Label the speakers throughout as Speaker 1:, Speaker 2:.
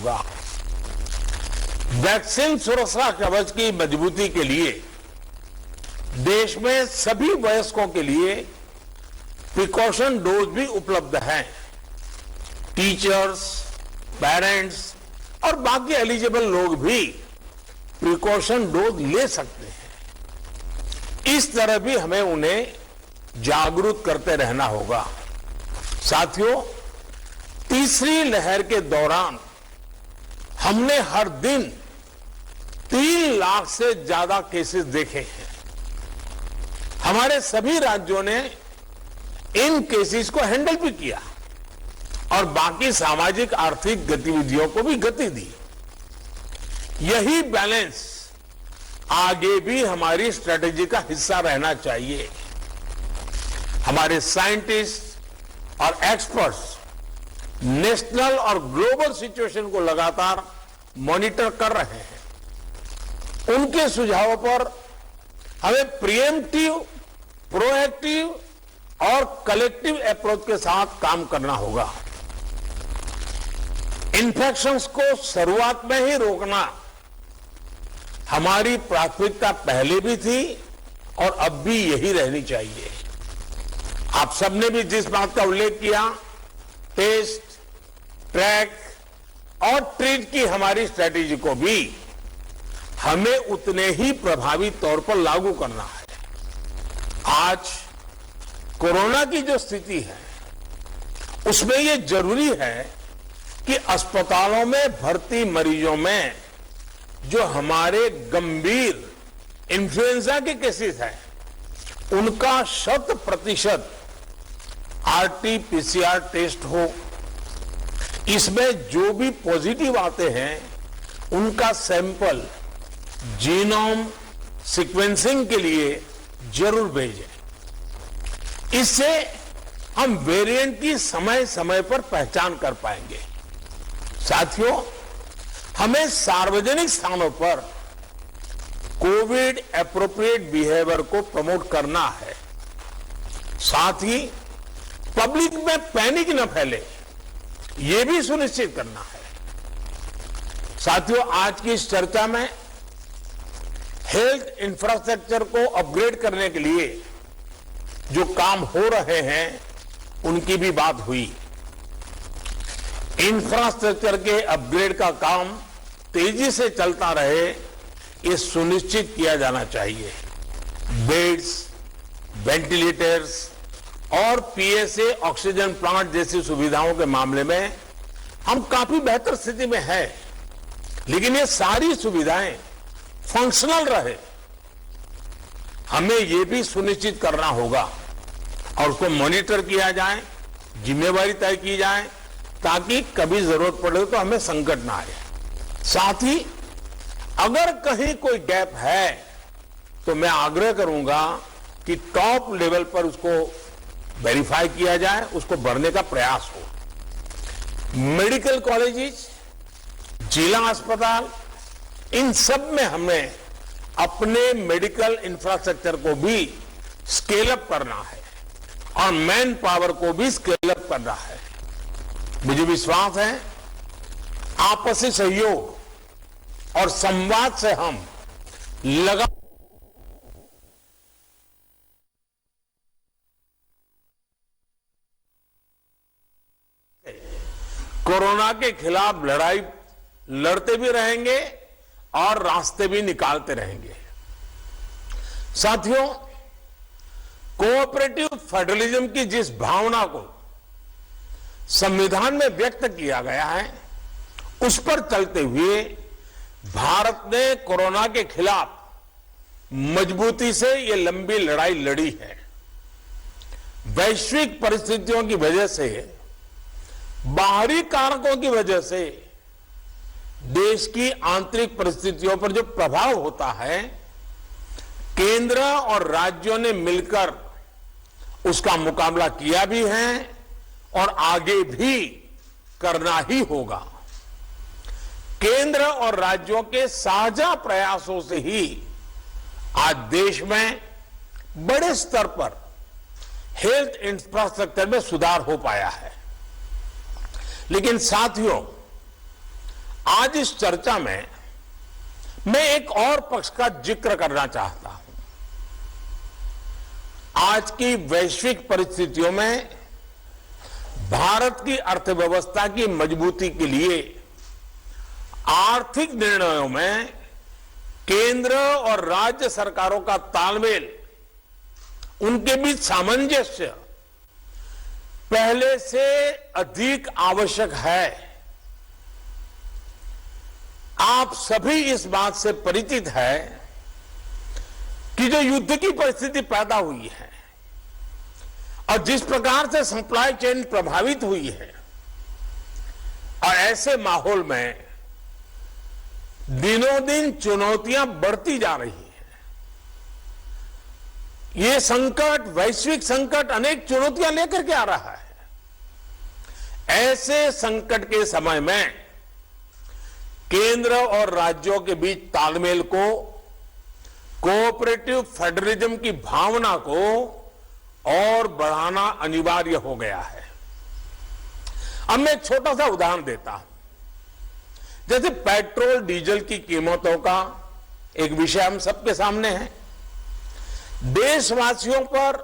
Speaker 1: होगा। वैक्सीन सुरक्षा कवच की मजबूती के लिए देश में सभी वयस्कों के लिए प्रिकॉशन डोज भी उपलब्ध हैं। टीचर्स, पेरेंट्स और बाकी एलिजिबल लोग भी प्रिकॉशन डोज ले सकते हैं। इस तरह भी हमें उन्हें जागरूक करते रहना होगा। साथियों, तीसरी लहर के दौरान हमने हर दिन 3 लाख से ज्यादा केसेस देखे हैं। हमारे सभी राज्यों ने इन केसेस को हैंडल भी किया और बाकी सामाजिक आर्थिक गतिविधियों को भी गति दी। यही बैलेंस आगे भी हमारी स्ट्रेटेजी का हिस्सा रहना चाहिए। हमारे साइंटिस्ट और एक्सपर्ट्स नेशनल और ग्लोबल सिचुएशन को लगातार मॉनिटर कर रहे हैं। उनके सुझावों पर हमें प्रिएम्प्टिव, प्रोएक्टिव और कलेक्टिव अप्रोच के साथ काम करना होगा। इन्फेक्शंस को शुरुआत में ही रोकना हमारी प्राथमिकता पहले भी थी और अब भी यही रहनी चाहिए। आप सबने भी जिस बात का उल्लेख किया, टेस्ट, ट्रैक और ट्रीट की हमारी स्ट्रेटेजी को भी हमें उतने ही प्रभावी तौर पर लागू करना है। आज कोरोना की जो स्थिति है उसमें यह जरूरी है कि अस्पतालों में भर्ती मरीजों में जो हमारे गंभीर इन्फ्लुएंजा के केसेस हैं उनका 100% RT-PCR टेस्ट हो। इसमें जो भी पॉजिटिव आते हैं उनका सैंपल जीनोम सीक्वेंसिंग के लिए जरूर भेजें। इससे हम वेरिएंट की समय समय पर पहचान कर पाएंगे। साथियों, हमें सार्वजनिक स्थानों पर कोविड एप्रोप्रिएट बिहेवियर को प्रमोट करना है। साथ ही पब्लिक में पैनिक न फैले, ये भी सुनिश्चित करना है। साथियों, आज की इस चर्चा में हेल्थ इंफ्रास्ट्रक्चर को अपग्रेड करने के लिए जो काम हो रहे हैं उनकी भी बात हुई। इंफ्रास्ट्रक्चर के अपग्रेड का काम तेजी से चलता रहे, ये सुनिश्चित किया जाना चाहिए। बेड्स, वेंटिलेटर्स और PSA ऑक्सीजन प्लांट जैसी सुविधाओं के मामले में हम काफी बेहतर स्थिति में हैं, लेकिन ये सारी सुविधाएं फंक्शनल रहे, हमें ये भी सुनिश्चित करना होगा और उसको मॉनिटर किया जाए, जिम्मेवारी तय की जाए ताकि कभी जरूरत पड़े तो हमें संकट ना आए। साथ ही अगर कहीं कोई गैप है तो मैं आग्रह करूंगा कि टॉप लेवल पर उसको वेरीफाई किया जाए, उसको भरने का प्रयास हो। मेडिकल कॉलेजेस, जिला अस्पताल, इन सब में हमें अपने मेडिकल इंफ्रास्ट्रक्चर को भी स्केल अप करना है और मैन पावर को भी स्केल अप करना है। मुझे विश्वास है आपसी सहयोग और संवाद से हम लगा कोरोना के खिलाफ लड़ाई लड़ते भी रहेंगे और रास्ते भी निकालते रहेंगे। साथियों, कोऑपरेटिव फेडरलिज्म की जिस भावना को संविधान में व्यक्त किया गया है उस पर चलते हुए भारत ने कोरोना के खिलाफ मजबूती से ये लंबी लड़ाई लड़ी है। वैश्विक परिस्थितियों की वजह से, बाहरी कारकों की वजह से देश की आंतरिक परिस्थितियों पर जो प्रभाव होता है, केंद्र और राज्यों ने मिलकर उसका मुकाबला किया भी है और आगे भी करना ही होगा। केंद्र और राज्यों के साझा प्रयासों से ही आज देश में बड़े स्तर पर हेल्थ इंफ्रास्ट्रक्चर में सुधार हो पाया है। लेकिन साथियों, आज इस चर्चा में मैं एक और पक्ष का जिक्र करना चाहता हूं। आज की वैश्विक परिस्थितियों में भारत की अर्थव्यवस्था की मजबूती के लिए आर्थिक निर्णयों में केंद्र और राज्य सरकारों का तालमेल, उनके बीच सामंजस्य पहले से अधिक आवश्यक है। आप सभी इस बात से परिचित है कि जो युद्ध की परिस्थिति पैदा हुई है और जिस प्रकार से सप्लाई चेन प्रभावित हुई है, और ऐसे माहौल में दिनों दिन चुनौतियां बढ़ती जा रही हैं। ये संकट, वैश्विक संकट, अनेक चुनौतियां लेकर के आ रहा है। ऐसे संकट के समय में केंद्र और राज्यों के बीच तालमेल को, कोऑपरेटिव फेडरलिज्म की भावना को और बढ़ाना अनिवार्य हो गया है। अब मैं एक छोटा सा उदाहरण देता हूं। जैसे पेट्रोल डीजल की कीमतों का एक विषय हम सबके सामने है। देशवासियों पर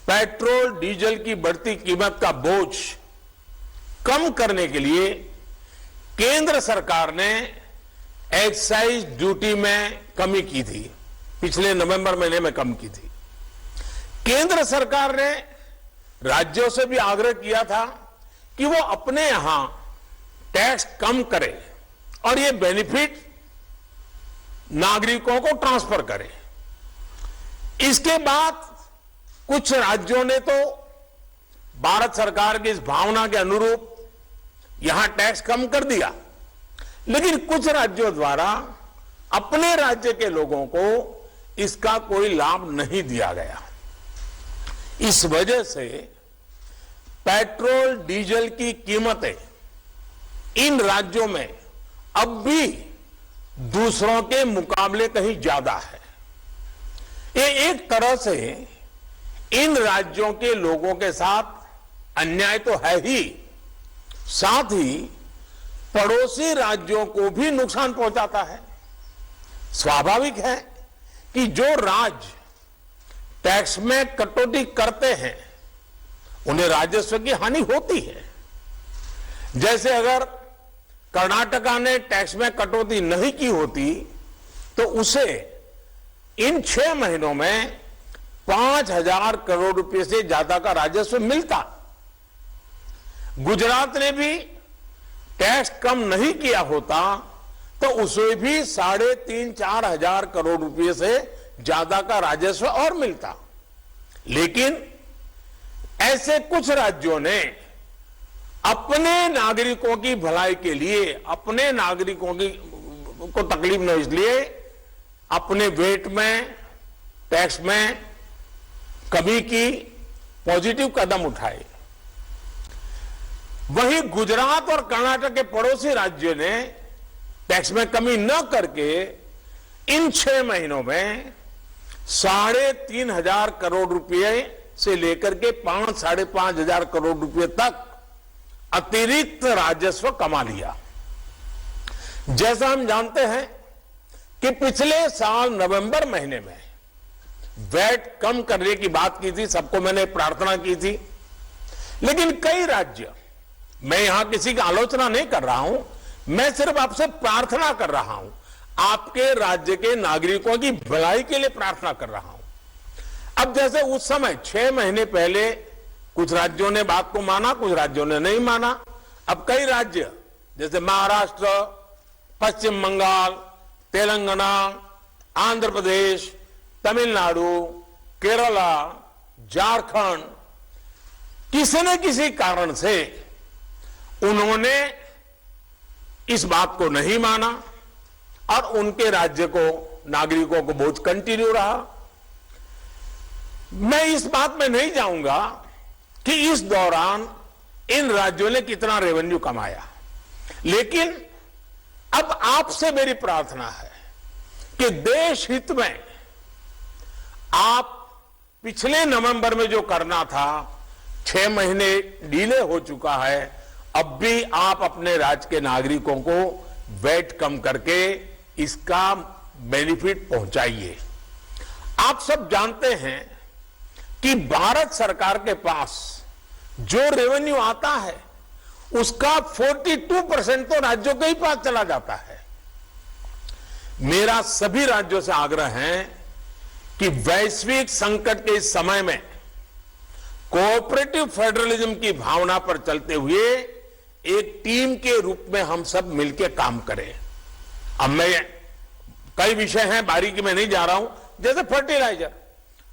Speaker 1: पेट्रोल डीजल की बढ़ती कीमत का बोझ कम करने के लिए केंद्र सरकार ने एक्साइज ड्यूटी में कमी की थी। पिछले नवंबर महीने में कम की थी। केंद्र सरकार ने राज्यों से भी आग्रह किया था कि वो अपने यहां टैक्स कम करे और ये बेनिफिट नागरिकों को ट्रांसफर करे। इसके बाद कुछ राज्यों ने तो भारत सरकार की इस भावना के अनुरूप यहां टैक्स कम कर दिया, लेकिन कुछ राज्यों द्वारा अपने राज्य के लोगों को इसका कोई लाभ नहीं दिया गया। इस वजह से पेट्रोल डीजल की कीमतें इन राज्यों में अब भी दूसरों के मुकाबले कहीं ज्यादा है। ये एक तरह से इन राज्यों के लोगों के साथ अन्याय तो है ही, साथ ही पड़ोसी राज्यों को भी नुकसान पहुंचाता है। स्वाभाविक है कि जो राज्य टैक्स में कटौती करते हैं उन्हें राजस्व की हानि होती है। जैसे अगर कर्नाटका ने टैक्स में कटौती नहीं की होती तो उसे इन 6 महीनों में 5,000 करोड़ रुपए से ज्यादा का राजस्व मिलता। गुजरात ने भी टैक्स कम नहीं किया होता तो उसे भी 3,500-4 हजार करोड़ रुपए से ज्यादा का राजस्व और मिलता। लेकिन ऐसे कुछ राज्यों ने अपने नागरिकों की भलाई के लिए, अपने नागरिकों की को तकलीफ न इसलिए अपने वेट में, टैक्स में कमी की पॉजिटिव कदम उठाए। वहीं गुजरात और कर्नाटक के पड़ोसी राज्यों ने टैक्स में कमी न करके इन 6 महीनों में 3,500 करोड़ रुपए से लेकर के 5-5.5 हजार करोड़ रुपए तक अतिरिक्त राजस्व कमा लिया। जैसा हम जानते हैं कि पिछले साल नवंबर महीने में वैट कम करने की बात की थी, सबको मैंने प्रार्थना की थी, लेकिन कई राज्य, मैं यहां किसी की आलोचना नहीं कर रहा हूं, मैं सिर्फ आपसे प्रार्थना कर रहा हूं, आपके राज्य के नागरिकों की भलाई के लिए प्रार्थना कर रहा हूं। अब जैसे उस समय 6 महीने पहले कुछ राज्यों ने बात को माना, कुछ राज्यों ने नहीं माना। अब कई राज्य जैसे महाराष्ट्र, पश्चिम बंगाल, तेलंगाना, आंध्र प्रदेश, तमिलनाडु, केरला, झारखंड, किसी न किसी कारण से उन्होंने इस बात को नहीं माना और उनके राज्य को, नागरिकों को बोझ कंटिन्यू रहा। मैं इस बात में नहीं जाऊंगा कि इस दौरान इन राज्यों ने कितना रेवेन्यू कमाया, लेकिन अब आपसे मेरी प्रार्थना है कि देश हित में आप पिछले नवंबर में जो करना था, 6 महीने डिले हो चुका है, अब भी आप अपने राज्य के नागरिकों को वैट कम करके इसका बेनिफिट पहुंचाइए। आप सब जानते हैं कि भारत सरकार के पास जो रेवेन्यू आता है उसका 42% तो राज्यों के ही पास चला जाता है। मेरा सभी राज्यों से आग्रह है कि वैश्विक संकट के इस समय में कोऑपरेटिव फेडरलिज्म की भावना पर चलते हुए एक टीम के रूप में हम सब मिलकर काम करें। अब मैं कई विषय हैं, बारीकी में नहीं जा रहा हूं, जैसे फर्टिलाइजर।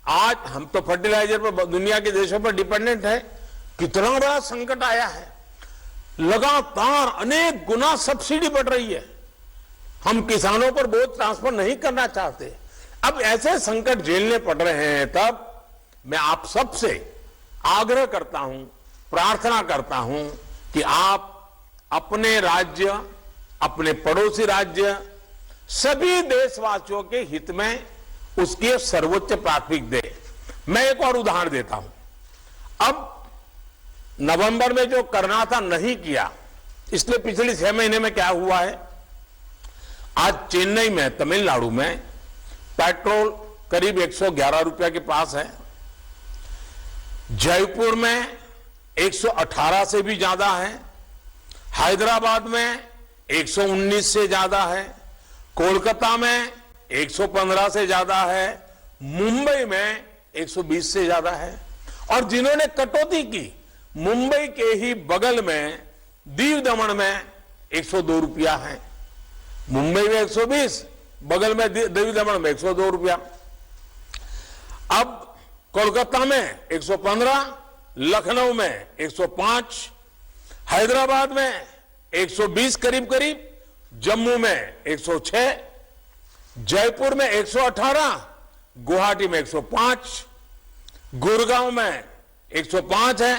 Speaker 1: आज हम तो फर्टिलाइजर पर दुनिया के देशों पर डिपेंडेंट है। कितना बड़ा संकट आया है, लगातार अनेक गुना सब्सिडी बढ़ रही है। हम किसानों पर बोझ ट्रांसफर नहीं करना चाहते। अब ऐसे संकट झेलने पड़ रहे हैं, तब मैं आप सबसे आग्रह करता हूं, प्रार्थना करता हूं कि आप अपने राज्य, अपने पड़ोसी राज्य, सभी देशवासियों के हित में उसकी सर्वोच्च प्राथमिक दे। मैं एक और उदाहरण देता हूं। अब नवंबर में जो करना था नहीं किया, इसलिए पिछले 6 महीने में क्या हुआ है, आज चेन्नई में, तमिलनाडु में पेट्रोल करीब 111 रुपया के पास है। जयपुर में 118 से भी ज्यादा है। हैदराबाद में 119 से ज्यादा है। कोलकाता में 115 से ज्यादा है। मुंबई में 120 से ज्यादा है। और जिन्होंने कटौती की, मुंबई के ही बगल में दीव दमन में 102 रुपया है। मुंबई में 120, बगल में दीव दमन में 102 रुपया। अब कोलकाता में 115, लखनऊ में 105, हैदराबाद में 120 करीब करीब, जम्मू में 106, जयपुर में 118, गुवाहाटी में 105, गुड़गांव में 105 है।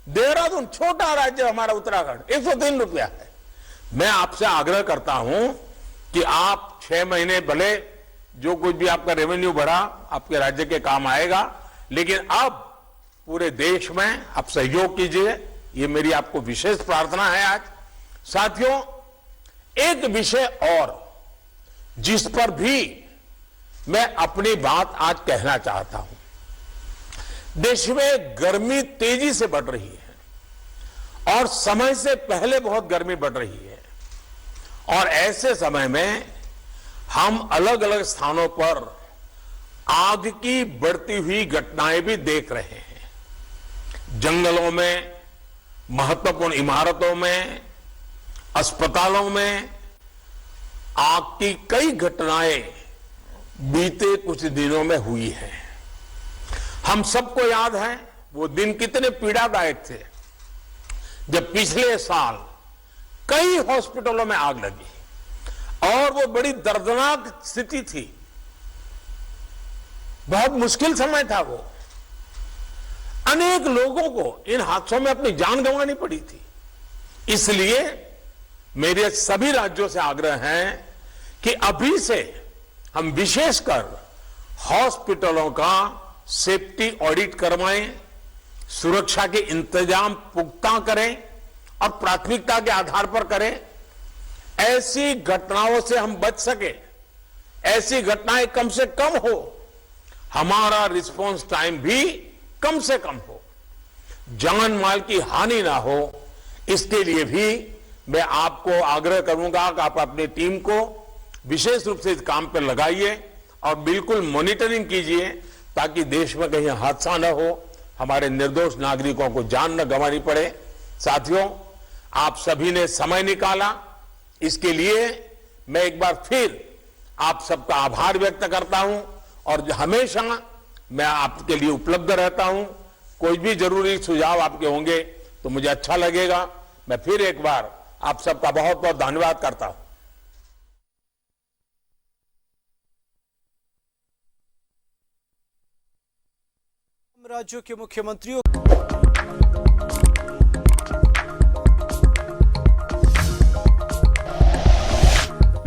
Speaker 1: देहरादून, छोटा राज्य हमारा उत्तराखंड, 103 रुपया है। मैं आपसे आग्रह करता हूं कि आप 6 महीने भले जो कुछ भी आपका रेवेन्यू बढ़ा आपके राज्य के काम आएगा, लेकिन अब पूरे देश में आप सहयोग कीजिए। ये मेरी आपको विशेष प्रार्थना है। आज साथियों, एक विषय और जिस पर भी मैं अपनी बात आज कहना चाहता हूं, देश में गर्मी तेजी से बढ़ रही है और समय से पहले बहुत गर्मी बढ़ रही है। और ऐसे समय में हम अलग अलग स्थानों पर आग की बढ़ती हुई घटनाएं भी देख रहे हैं। जंगलों में, महत्वपूर्ण इमारतों में, अस्पतालों में आग की कई घटनाएं बीते कुछ दिनों में हुई है। हम सबको याद है वो दिन कितने पीड़ादायक थे जब पिछले साल कई हॉस्पिटलों में आग लगी, और वो बड़ी दर्दनाक स्थिति थी। बहुत मुश्किल समय था वो। अनेक लोगों को इन हादसों में अपनी जान गंवानी पड़ी थी। इसलिए मेरे सभी राज्यों से आग्रह है कि अभी से हम विशेषकर हॉस्पिटलों का सेफ्टी ऑडिट करवाएं, सुरक्षा के इंतजाम पुख्ता करें और प्राथमिकता के आधार पर करें। ऐसी घटनाओं से हम बच सके, ऐसी घटनाएं कम से कम हो, हमारा रिस्पांस टाइम भी कम से कम हो, जान माल की हानि ना हो। इसके लिए भी मैं आपको आग्रह करूंगा कि आप अपनी टीम को विशेष रूप से इस काम पर लगाइए और बिल्कुल मॉनिटरिंग कीजिए, ताकि देश में कहीं हादसा न हो, हमारे निर्दोष नागरिकों को जान न गंवानी पड़े। साथियों, आप सभी ने समय निकाला, इसके लिए मैं एक बार फिर आप सबका आभार व्यक्त करता हूं। और हमेशा मैं आपके लिए उपलब्ध रहता हूं। कोई भी जरूरी सुझाव आपके होंगे तो मुझे अच्छा लगेगा। मैं फिर एक बार आप सबका बहुत बहुत धन्यवाद करता हूं।
Speaker 2: राज्यों के मुख्यमंत्रियों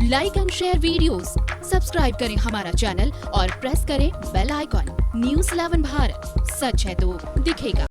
Speaker 3: like and share videos, subscribe करें हमारा चैनल और प्रेस करें बेल आइकॉन। न्यूज़ 11 भारत, सच है तो दिखेगा।